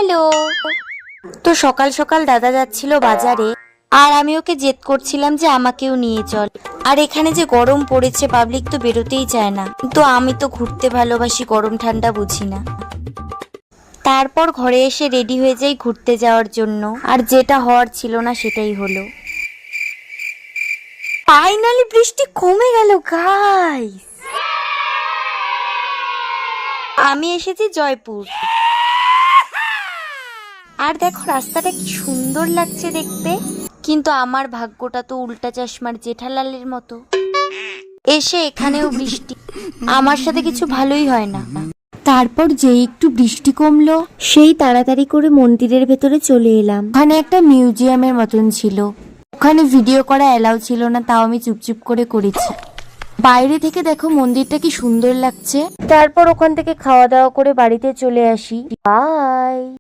Hello. তো সকাল সকাল দাদা যাচ্ছিল বাজারে, আর আমি ওকে জেদ করছিলাম যে আমাকেও নিয়ে চল। আর এখানে যে গরম পড়েছে, পাবলিক তো বেরোতেই চায় না, তো আমি তো ঘুরতে ভালোবাসি, গরম ঠান্ডা বুঝি না। তারপর ঘরে এসে রেডি হয়ে যাই ঘুরতে যাওয়ার জন্য, আর যেটা হওয়ার ছিল না সেটাই হলো। ফাইনালি বৃষ্টি কমে গেল গাইস। আমি এসেছি জয়পুর, আর দেখো রাস্তাটা কি সুন্দর লাগছে দেখতে। কিন্তু আমার ভাগ্যটা তো উল্টা চশমার জেঠালালের মতো, এসে এখানেও বৃষ্টি। আমার সাথে কিছু ভালোই হয় না। তারপর যেই একটু বৃষ্টি কমলো, সেই তাড়াতাড়ি করে মন্দিরের ভেতরে চলে এলাম। ওখানে একটা মিউজিয়ামের মতন ছিল, ওখানে ভিডিও করা এলাও ছিল না, তাও আমি চুপচুপ করে করেছি। বাইরে থেকে দেখো মন্দিরটা কি সুন্দর লাগছে। তারপর ওখান থেকে খাওয়া দাওয়া করে বাড়িতে চলে আসি। বাই।